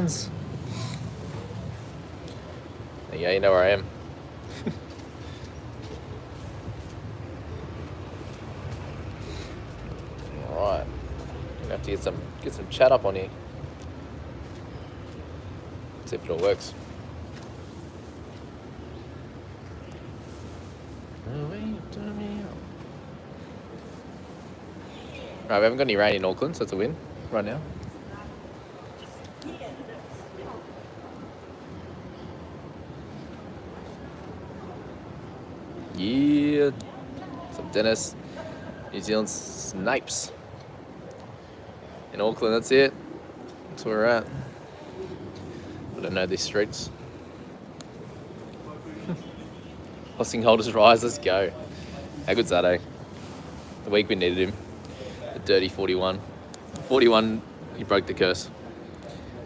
runs. Yeah, you know where I am. Alright. Gonna have to get some chat up on here. See if it all works. Right, we haven't got any rain in Auckland, so it's a win right now. Yeah. Some Dennis. New Zealand snipes. In Auckland, that's it. That's where we're at. I don't know these streets. Hosting holders rise, let's go. How good's that, eh? The week we needed him. The dirty 41. 41, he broke the curse.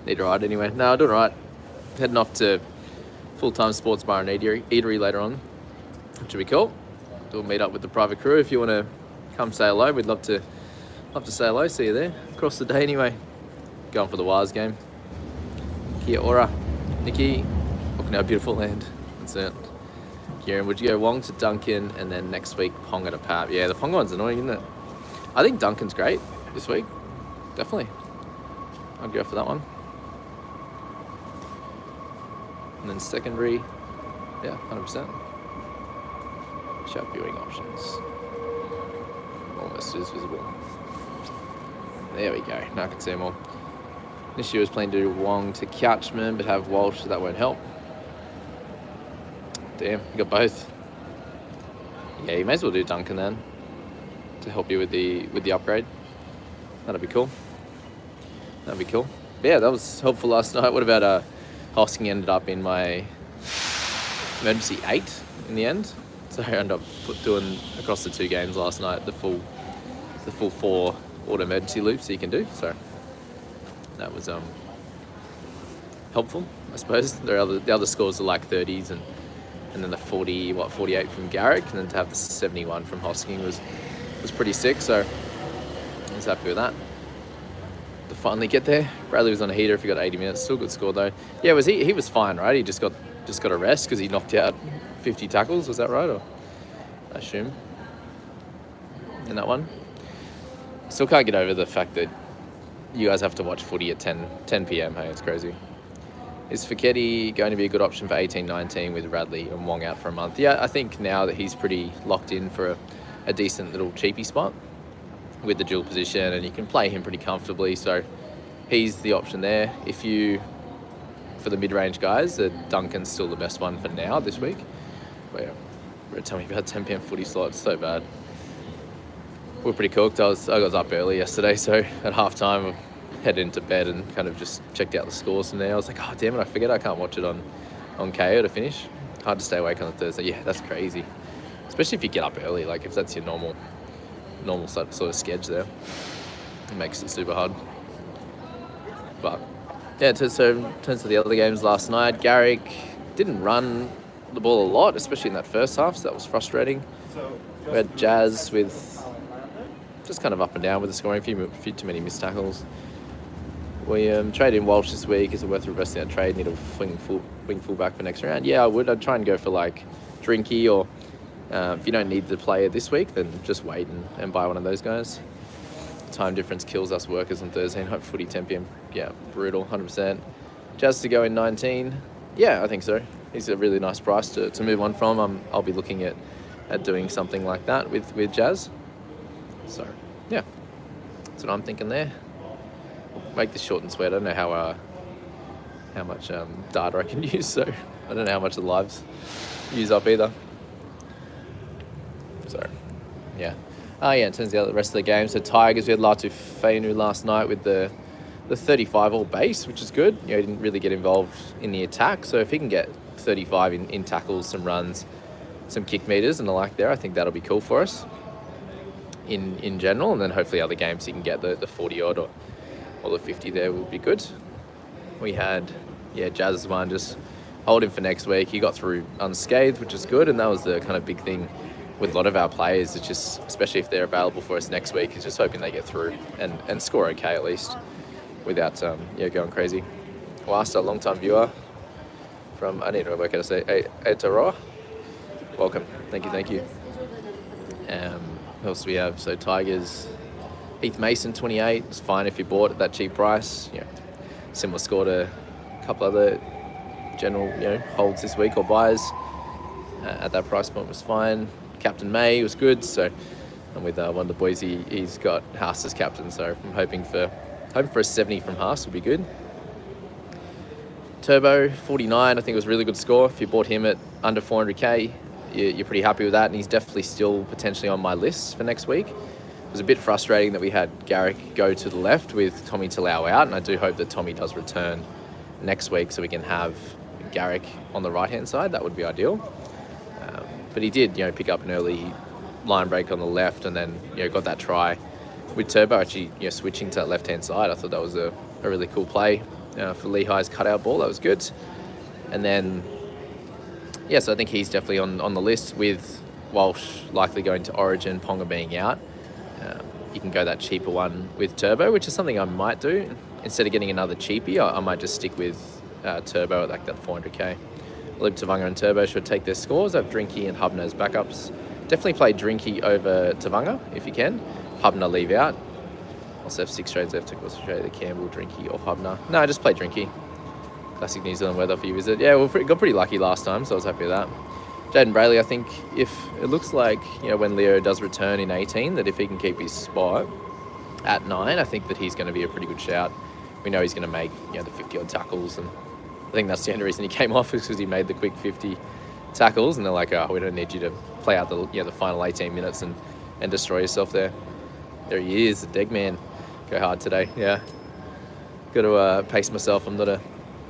Need a ride anyway. No, doing right. Heading off to full-time sports bar and eatery later on, which will be cool. We'll meet up with the private crew. If you want to come say hello, we'd love to say hello. See you there. Across the day anyway. Going for the Wires game. Kia ora. Nikki. Looking at our beautiful land. That's it. Kieran, would you go Wong to Duncan and then next week Ponga to Pap? Yeah, the Ponga one's annoying, isn't it? I think Duncan's great this week. Definitely. I'd go for that one. And then secondary, yeah, 100%. Show viewing options. Almost is visible. There we go. Now I can see them all. This year was planning to do Wong to Couchman, but have Walsh, so that won't help. Damn, you got both. Yeah, you may as well do Duncan then, to help you with the upgrade. That'd be cool. That'd be cool. But yeah, that was helpful last night. What about Hosking ended up in my emergency 8 in the end. So I ended up doing across the 2 games last night the full 4 auto emergency loops that you can do. So that was helpful, I suppose. The other scores are like 30s and then the 48 from Garrick, and then to have the 71 from Hosking was pretty sick. So I was happy with that. To finally get there. Bradley was on a heater if he got 80 minutes. Still good score though. Yeah, he was fine, right? He just got a rest because he knocked out 50 tackles. Was that right? Or I assume in that one. Still can't get over the fact that you guys have to watch footy at 10 p.m. Hey, it's crazy. Is Fiketti going to be a good option for 18-19 with Radley and Wong out for a month? Yeah, I think now that he's pretty locked in for a decent little cheapy spot with the dual position, and you can play him pretty comfortably, so he's the option there. If you, for the mid-range guys, Duncan's still the best one for now this week. But yeah, tell me about 10 p.m. footy slots, so bad. We're pretty cooked. I was up early yesterday, so at halftime I headed into bed and kind of just checked out the scores from there. I was like, oh damn it, I forget I can't watch it on KO to finish. Hard to stay awake on a Thursday. Yeah, that's crazy. Especially if you get up early, like if that's your normal sort of schedule there. It makes it super hard. But yeah, so in terms of the other games last night, Garrick didn't run the ball a lot, especially in that first half, so that was frustrating. We had Jazz with just kind of up and down with the scoring, a few too many missed tackles. We traded in Walsh this week. Is it worth reversing that trade? Need a wing fullback for next round? Yeah, I would. I'd try and go for like Drinky, or if you don't need the player this week, then just wait and buy one of those guys. Time difference kills us workers on Thursday night footy, 10 p.m. Yeah, brutal, 100%. Jazz to go in 19. Yeah, I think so. He's a really nice price to move on from. I'll be looking at doing something like that with Jazz. So, yeah, that's what I'm thinking there. Make this short and sweet. I don't know how much data I can use, so I don't know how much the lives use up either. So, yeah. In terms of the rest of the game, so Tigers, we had Latu Fainu last night with the 35 all base, which is good. He didn't really get involved in the attack, so if he can get 35 in tackles, some runs, some kick meters and the like there, I think that'll be cool for us in general, and then hopefully other games he can get the 40 odd or the 50 there will be good. We had Jazz's one, just hold him for next week. He got through unscathed, which is good, and that was the kind of big thing with a lot of our players. It's just, especially if they're available for us next week, is just hoping they get through and score okay at least without going crazy. Wasta, long-time viewer from, I need to work out how to say, Aotearoa. Welcome. Thank you. Who else do we have? So Tigers, Heath Mason, 28. It's fine if you bought at that cheap price. Similar score to a couple other general, holds this week or buys. At that price point was fine. Captain May was good. So, and with one of the boys, he's got Haas as captain. So I'm hoping for a 70 from Haas would be good. Turbo, 49. I think it was a really good score. If you bought him at under 400k, you're pretty happy with that, and he's definitely still potentially on my list for next week. It was a bit frustrating that we had Garrick go to the left with Tommy Talau out, and I do hope that Tommy does return next week so we can have Garrick on the right-hand side. That would be ideal. But he did, pick up an early line break on the left, and then, got that try with Turbo actually, switching to that left-hand side. I thought that was a really cool play for Lehigh's cutout ball. That was good. And then, so I think he's definitely on the list, with Walsh likely going to Origin, Ponga being out. You can go that cheaper one with Turbo, which is something I might do. Instead of getting another cheapie, I might just stick with Turbo at like that 400k. Lib Tavanga and Turbo should take their scores. I have Drinky and Hubner as backups. Definitely play Drinky over Tavanga if you can. Hubner leave out. Also have 6 trades left to go Australia, Campbell, Drinky or Hubner. No, just play Drinky. Classic New Zealand weather for you visit. Yeah, we got pretty lucky last time, so I was happy with that. Jaden Brayley, I think if it looks like, when Leo does return in 18, that if he can keep his spot at 9, I think that he's going to be a pretty good shout. We know he's going to make, the 50 odd tackles, and I think that's the only reason he came off, is because he made the quick 50 tackles, and they're like, oh, we don't need you to play out the final 18 minutes and destroy yourself there. There he is, the Deg Man. Go hard today, yeah. Got to pace myself. I'm not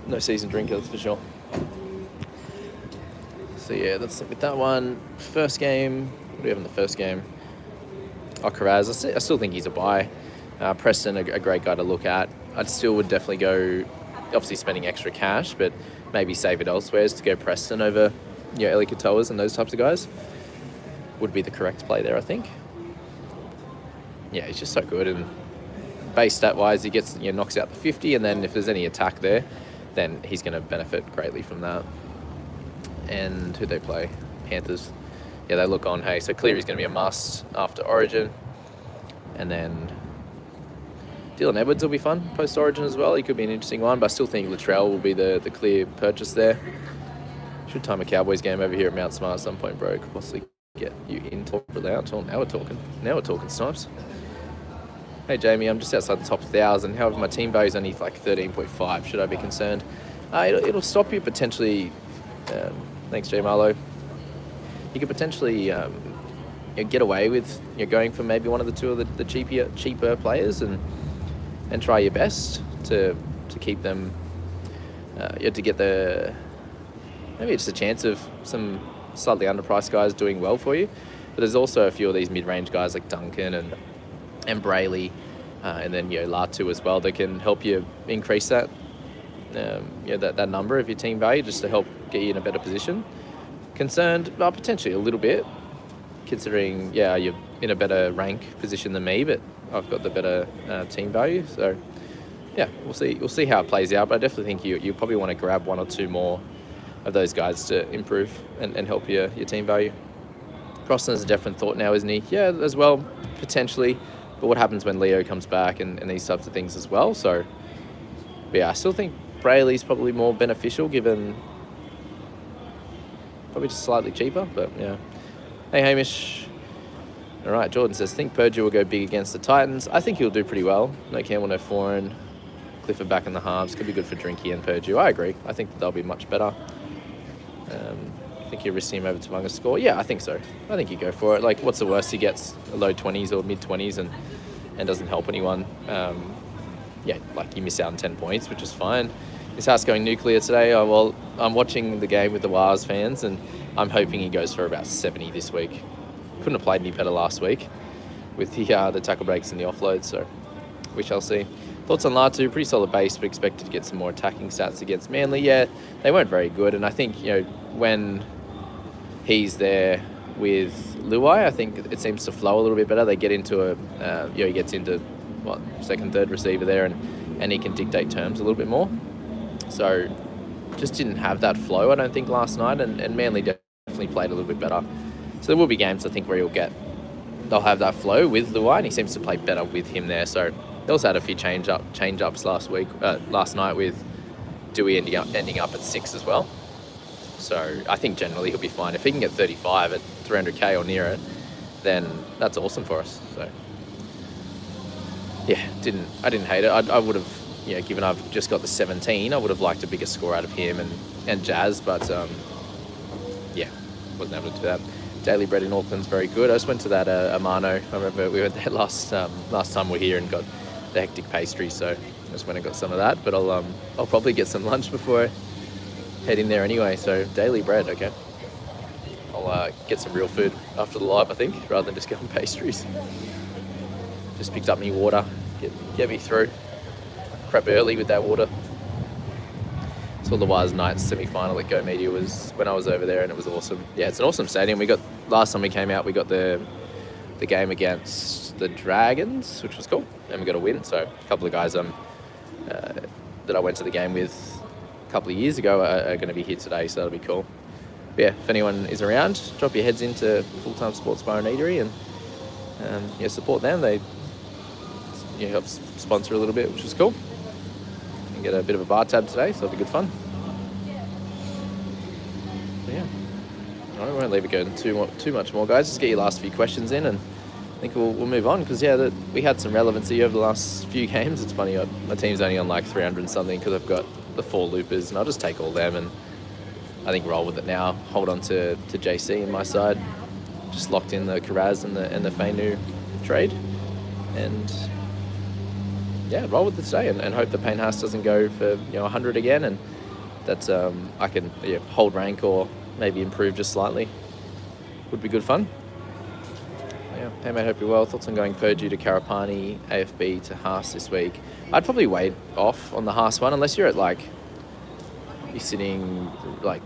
no seasoned drinker, that's for sure. So yeah, let's look at that one. First game, what do we have in the first game? Karaz, I still think he's a buy. Preston, a great guy to look at. I still would definitely go, obviously spending extra cash, but maybe save it elsewhere, to go Preston over Eli Katoas and those types of guys. Would be the correct play there, I think. Yeah, he's just so good, and base stat-wise, he gets knocks out the 50, and then if there's any attack there, then he's going to benefit greatly from that. And who they play? Panthers. Yeah, they look on, hey, so Cleary's going to be a must after Origin. And then Dylan Edwards will be fun post-Origin as well. He could be an interesting one, but I still think Latrell will be the clear purchase there. Should time a Cowboys game over here at Mount Smart at some point, bro. Could possibly get you in talk loud. Now we're talking, Snipes. Hey Jamie, I'm just outside the top 1,000. However, my team value is only like 13.5. Should I be concerned? It'll stop you potentially. Thanks, J Marlowe. You could potentially get away with going for maybe one of the two of the cheaper players and try your best to keep them. To get maybe just a chance of some slightly underpriced guys doing well for you. But there's also a few of these mid-range guys like Duncan and Brayley, and then Latu as well, that can help you increase that that number of your team value, just to help get you in a better position. Concerned, potentially a little bit, considering you're in a better rank position than me, but I've got the better team value. So yeah, we'll see how it plays out. But I definitely think you probably want to grab one or two more of those guys to improve and help your team value. Crossan's a different thought now, isn't he? Yeah, as well, potentially. But what happens when Leo comes back and these types of things as well? So, but yeah, I still think Brayley's probably more beneficial, given probably just slightly cheaper. But yeah. Hey, Hamish. All right, Jordan says, think Purdue will go big against the Titans. I think he'll do pretty well. No Campbell, no Foreign. Clifford back in the halves. Could be good for Drinky and Purdue. I agree. I think that they'll be much better. I think you risk him over Tavanga's score. Yeah, I think so. I think you go for it. Like, what's the worst? He gets a low 20s or mid 20s and doesn't help anyone. Like you miss out on 10 points, which is fine. His house going nuclear today. Oh, well, I'm watching the game with the Wars fans, and I'm hoping he goes for about 70 this week. Couldn't have played any better last week with the tackle breaks and the offloads, so we shall see. Thoughts on Latu? Pretty solid base, but expected to get some more attacking stats against Manly. Yeah, they weren't very good, and I think when he's there with Luai, I think it seems to flow a little bit better. They get into he gets into second, third receiver there, and he can dictate terms a little bit more. So just didn't have that flow, I don't think, last night, and Manly definitely played a little bit better. So there will be games, I think, where they'll have that flow with Luai, and he seems to play better with him there. So they also had a few change-ups last night with Dewey ending up at 6 as well. So I think generally he'll be fine. If he can get 35 at 300k or near it, then that's awesome for us. So yeah, I didn't hate it. I would have, given I've just got the 17, I would have liked a bigger score out of him and Jazz, but wasn't able to do that. Daily bread in Auckland's very good. I just went to that Amano. I remember we went there last time we were here and got the hectic pastry, so I just went and got some of that. But I'll probably get some lunch before I head in there anyway. So daily bread, okay. I'll get some real food after the live, I think, rather than just getting pastries. Just picked up me water, get me through. Prep early with that water. So the Wise Knights semi-final at Go Media was when I was over there, and it was awesome. Yeah, it's an awesome stadium. Last time we came out, we got the game against the Dragons, which was cool, and we got a win. So a couple of guys that I went to the game with a couple of years ago are going to be here today, so that'll be cool. But yeah, if anyone is around, drop your heads into Full-Time Sports Bar and Eatery and support them. They help sponsor a little bit, which is cool. And get a bit of a bar tab today, so it'll be good fun. But yeah, I won't leave it going too much more, guys. Just get your last few questions in, and I think we'll move on, because we had some relevancy over the last few games. It's funny, my team's only on like 300 and something because I've got the 4 loopers, and I'll just take all them and I think roll with it now. Hold on to JC in my side. Just locked in the Karaz and the Fainu trade, and yeah, roll with it today, and hope the Payne Haas doesn't go for 100 again, and that I can hold rank or maybe improve just slightly. Would be good fun. Yeah, hey mate, hope you're well. Thoughts on going Purdue to Karapani, AFB to Haas this week? I'd probably wait off on the Haas one, unless you're at you're sitting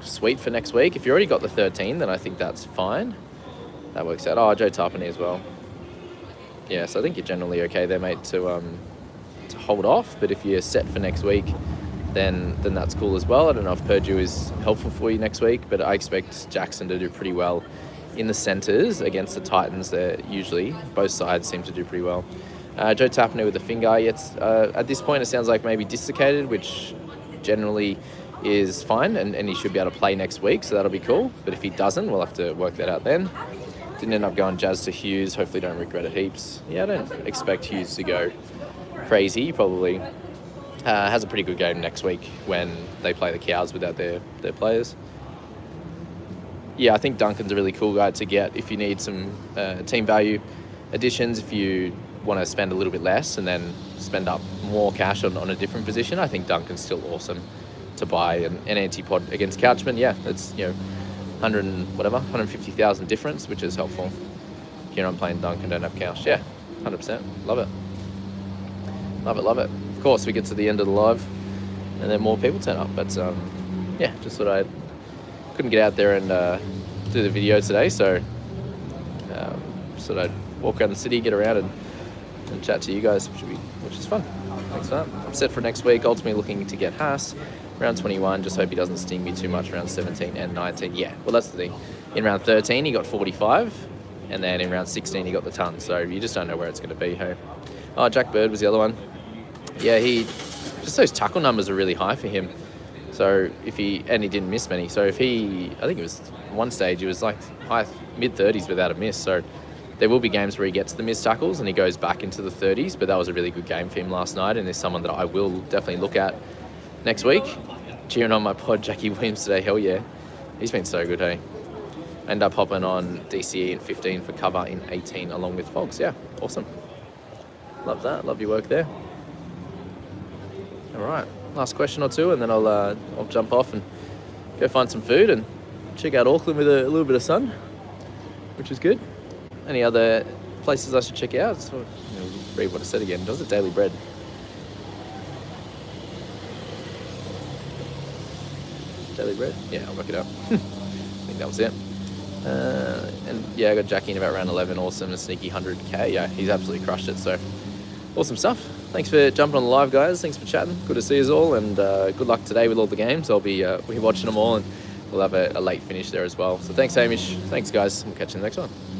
sweet for next week. If you already got the 13, then I think that's fine. That works out. Oh, Joe Tarpany as well. Yeah, so I think you're generally okay there, mate, to hold off. But if you're set for next week, then that's cool as well. I don't know if Purdue is helpful for you next week, but I expect Jackson to do pretty well in the centres against the Titans. There usually both sides seem to do pretty well. Joe Tapner with the finger. At this point it sounds like maybe dislocated, which generally is fine, and he should be able to play next week, so that'll be cool. But if he doesn't, we'll have to work that out then. Didn't end up going Jazz to Hughes. Hopefully don't regret it heaps. Yeah, I don't expect Hughes to go crazy. He probably has a pretty good game next week when they play the Cows without their players. Yeah, I think Duncan's a really cool guy to get if you need some team value additions. If you want to spend a little bit less and then spend up more cash on a different position, I think Duncan's still awesome to buy an anti-pod against Couchman. Yeah, it's 150,000 difference, which is helpful. Here I'm playing Duncan, don't have Couch. Yeah, 100%. Love it. Love it. Of course, we get to the end of the live and then more people turn up. But yeah, just thought I couldn't get out there and do the video today, so I'd walk around the city, get around and chat to you guys, which is fun. Thanks for that. I'm set for next week. Ultimately looking to get Haas round 21. Just hope he doesn't sting me too much around 17 and 19. Yeah, well, that's the thing. In round 13, he got 45, and then in round 16, he got the ton. So you just don't know where it's going to be. Hey, oh, Jack Bird was the other one. Yeah, those tackle numbers are really high for him. So he didn't miss many. So I think it was one stage, he was like mid-30s without a miss. So there will be games where he gets the missed tackles and he goes back into the 30s, but that was a really good game for him last night, and there's someone that I will definitely look at next week. Cheering on my pod, Jackie Williams today, hell yeah. He's been so good, hey. End up hopping on DCE in 15 for cover in 18 along with Fogs. Yeah, awesome. Love that, love your work there. All right, last question or two, and then I'll jump off and go find some food and check out Auckland with a little bit of sun, which is good. Any other places I should check out? So, read what I said again. Does it daily bread? Daily bread? Yeah, I'll work it out. I think that was it. And yeah, I got Jackie in about round 11. Awesome, a sneaky 100k. Yeah, he's absolutely crushed it. So awesome stuff. thanks for jumping on the live, guys. Thanks for chatting. Good to see us all, and good luck today with all the games. I'll be watching them all, and we'll have a late finish there as well. So thanks, Hamish. Thanks, guys. We'll catch you in the next one.